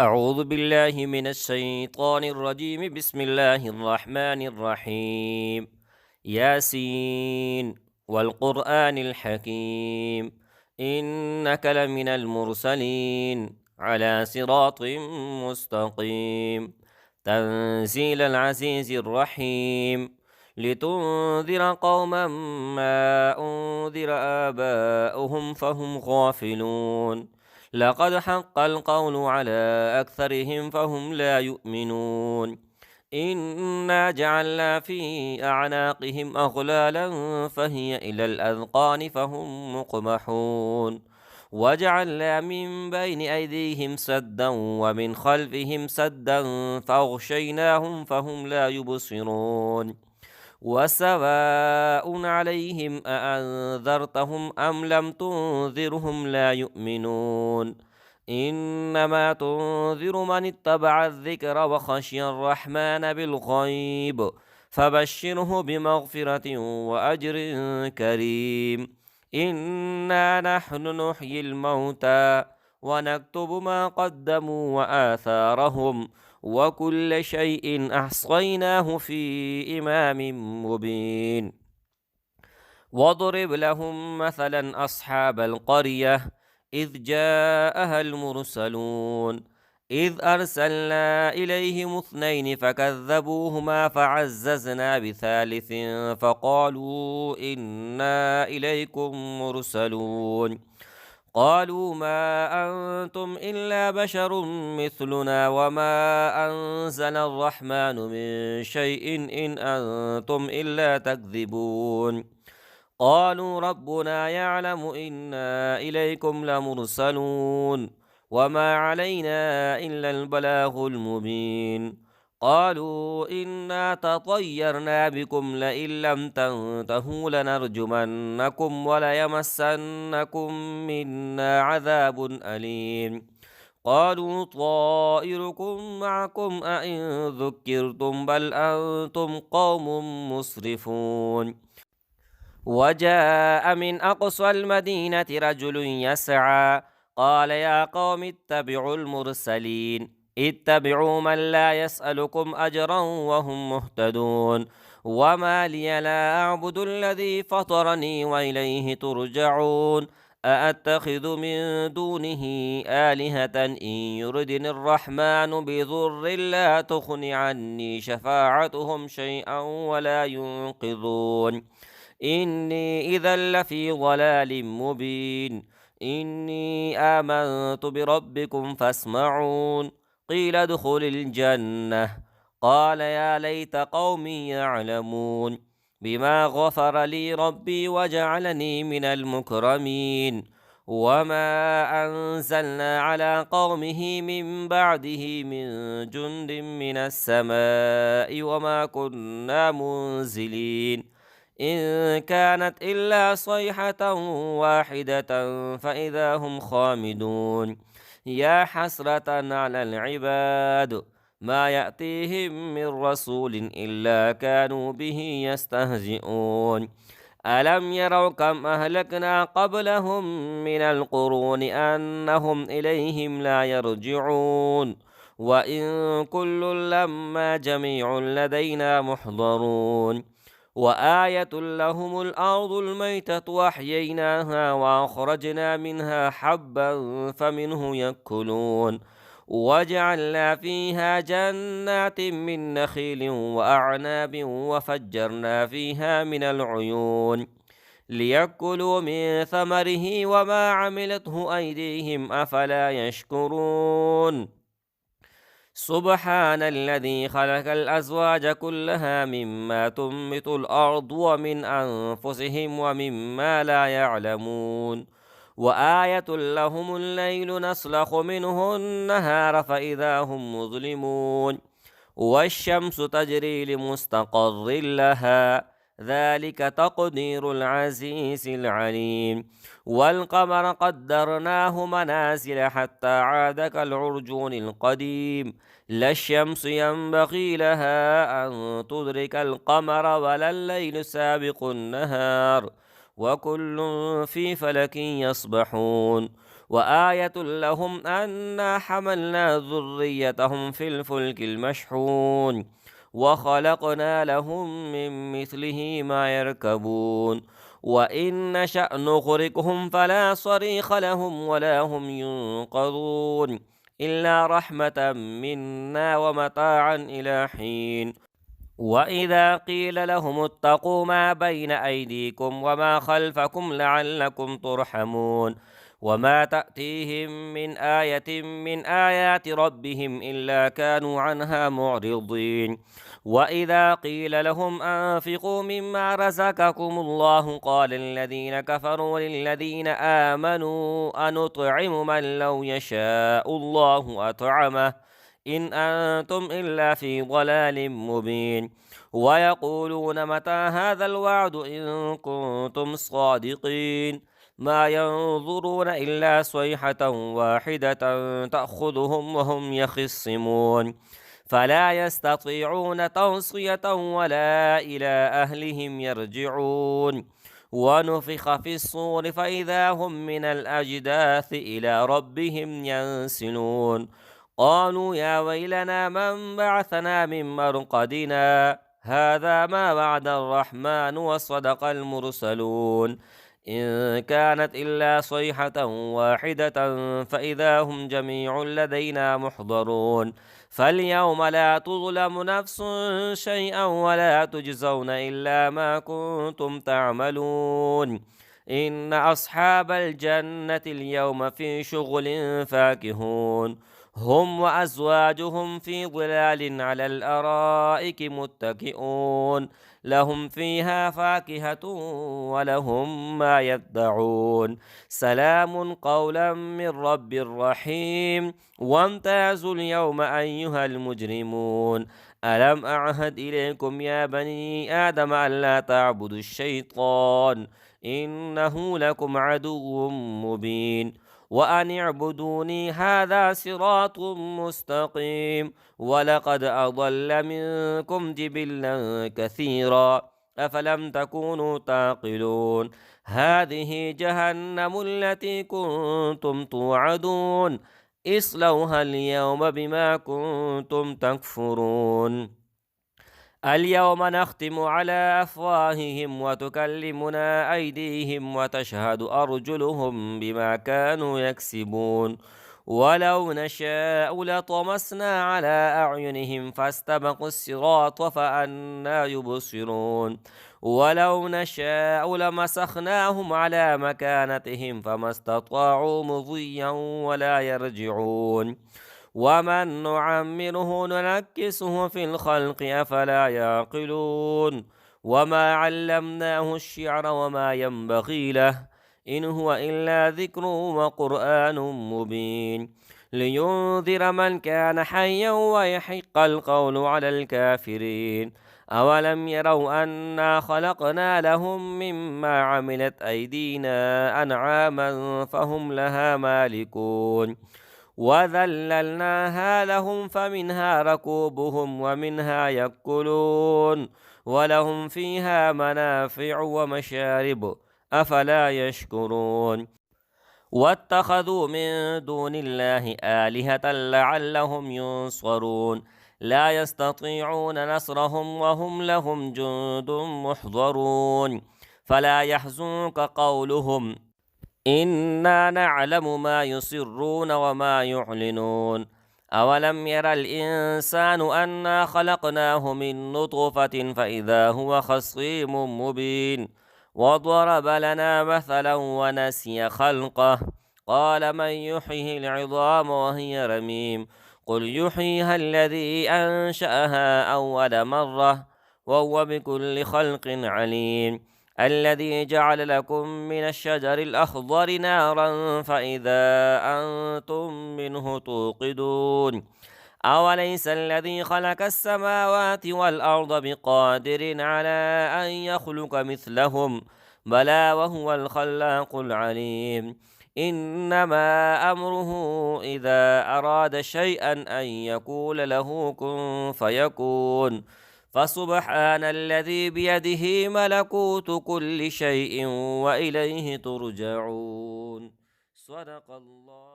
أعوذ بالله من الشيطان الرجيم بسم الله الرحمن الرحيم ياسين والقرآن الحكيم إنك لمن المرسلين على صراط مستقيم تنزيل العزيز الرحيم لتنذر قوما ما أنذر آباؤهم فهم غافلون لقد حق القول على أكثرهم فهم لا يؤمنون إنا جعلنا في أعناقهم أغلالا فهي إلى الأذقان فهم مقمحون وجعلنا من بين أيديهم سدا ومن خلفهم سدا فأغشيناهم فهم لا يبصرون وسواء عليهم أأنذرتهم أم لم تنذرهم لا يؤمنون إنما تنذر من اتبع الذكر وخشي الرحمن بالغيب فبشره بمغفرة وأجر كريم إنا نحن نحيي الموتى ونكتب ما قدموا وآثارهم وكل شيء أحصيناه في إمام مبين واضرب لهم مثلا أصحاب القرية إذ جاءها المرسلون إذ أرسلنا إليهم اثنين فكذبوهما فعززنا بثالث فقالوا إنا إليكم مرسلون قالوا ما أنتم إلا بشر مثلنا وما أنزل الرحمن من شيء إن أنتم إلا تكذبون قالوا ربنا يعلم إنا إليكم لمرسلون وما علينا إلا البلاغ المبين قالوا إنا تطيرنا بكم لئن لم تنتهوا لنرجمنكم وليمسنكم منا عذاب أليم قالوا طائركم معكم أئن ذكرتم بل أنتم قوم مسرفون وجاء من أقصى المدينة رجل يسعى قال يا قوم اتبعوا المرسلين اتبعوا من لا يسألكم أجرا وهم مهتدون وما لي لا أعبد الذي فطرني وإليه ترجعون أأتخذ من دونه آلهة إن يردني الرحمن بضر لا تغن عني شفاعتهم شيئا ولا ينقذون إني إذا لفي ضلال مبين إني آمنت بربكم فاسمعون قيل ادخل الجنة قال يا ليت قومي يعلمون بما غفر لي ربي وجعلني من المكرمين وما أنزلنا على قومه من بعده من جند من السماء وما كنا منزلين إن كانت إلا صيحة واحدة فإذا هم خامدون يا حسرة على العباد ما يأتيهم من رسول إلا كانوا به يستهزئون ألم يروا كم أهلكنا قبلهم من القرون أنهم إليهم لا يرجعون وإن كل لما جميع لدينا محضرون وآية لهم الأرض الميتة وأحييناها وأخرجنا منها حبا فمنه يأكلون وجعلنا فيها جنات من نخيل وأعناب وفجرنا فيها من العيون ليأكلوا من ثمره وما عملته أيديهم أفلا يشكرون سبحان الذي خلق الأزواج كلها مما تنبت الأرض ومن أنفسهم ومما لا يعلمون وآية لهم الليل نسلخ منه النهار فإذا هم مظلمون والشمس تجري لمستقر لها ذلك تقدير العزيز العليم والقمر قدرناه منازل حتى عاد كالعرجون القديم لا الشمس ينبغي لها أن تدرك القمر ولا الليل سابق النهار وكل في فلك يسبحون وآية لهم أنا حملنا ذريتهم في الفلك المشحون وخلقنا لهم من مثله ما يركبون وإن نشأ نغرقهم فلا صريخ لهم ولا هم ينقذون إلا رحمة منا ومتاعا إلى حين. وإذا قيل لهم اتقوا ما بين أيديكم وما خلفكم لعلكم ترحمون وما تأتيهم من آية من آيات ربهم إلا كانوا عنها معرضين. وإذا قيل لهم أنفقوا مما رزقكم الله قال الذين كفروا للذين آمنوا أنطعم من لو يشاء الله أطعمه إن أنتم إلا في ضلال مبين. ويقولون متى هذا الوعد إن كنتم صادقين ما ينظرون إلا صيحة واحدة تأخذهم وهم يخصمون فلا يستطيعون توصية ولا إلى أهلهم يرجعون. ونفخ في الصور فإذا هم من الأجداث إلى ربهم ينسلون قالوا يا ويلنا من بعثنا من مرقدنا هذا ما وعد الرحمن وصدق المرسلون إن كانت إلا صيحة واحدة فإذا هم جميع لدينا محضرون فاليوم لا تظلم نفس شيئا ولا تجزون إلا ما كنتم تعملون إن أصحاب الجنة اليوم في شغل فاكهون هم وأزواجهم في ظلال على الأرائك متكئون لهم فيها فاكهة ولهم ما يدعون سلام قولا من رب رحيم. وامتازوا اليوم أيها المجرمون ألم أعهد إليكم يا بني آدم ألا تعبدوا الشيطان إنه لكم عدو مبين وأن اعبدوني هذا صراط مستقيم ولقد أضل منكم جبلا كثيرا أفلم تكونوا تعقلون هذه جهنم التي كنتم توعدون اصلوها اليوم بما كنتم تكفرون اليوم نختم على أفواههم وتكلمنا أيديهم وتشهد أرجلهم بما كانوا يكسبون ولو نشاء لطمسنا على أعينهم فاستبقوا الصراط فأنى يبصرون ولو نشاء لمسخناهم على مكانتهم فما استطاعوا مضيا ولا يرجعون ومن نعمره ننكسه في الخلق أفلا يعقلون وما علمناه الشعر وما ينبغي له إن هو إلا ذكر وقرآن مبين لينذر من كان حيا ويحق القول على الكافرين أولم يروا أنا خلقنا لهم مما عملت أيدينا أنعاما فهم لها مالكون وذللناها لهم فمنها ركوبهم ومنها يأكلون ولهم فيها منافع ومشارب أفلا يشكرون واتخذوا من دون الله آلهة لعلهم ينصرون لا يستطيعون نصرهم وهم لهم جند محضرون فلا يحزنك قولهم إنا نعلم ما يسرون وما يعلنون أولم ير الإنسان أنا خلقناه من نطفة فإذا هو خصيم مبين وضرب لنا مثلا ونسي خلقه قال من يحيي العظام وهي رميم قل يحييها الذي أنشأها أول مرة وهو بكل خلق عليم الذي جعل لكم من الشجر الأخضر نارا فإذا أنتم منه توقدون أوليس الذي خلق السماوات والأرض بقادر على أن يخلق مثلهم بلى وهو الخلاق العليم إنما أمره إذا أراد شيئا أن يقول له كن فيكون فسبحان الذي بيده ملكوت كل شيء وإليه ترجعون Sadaqallah.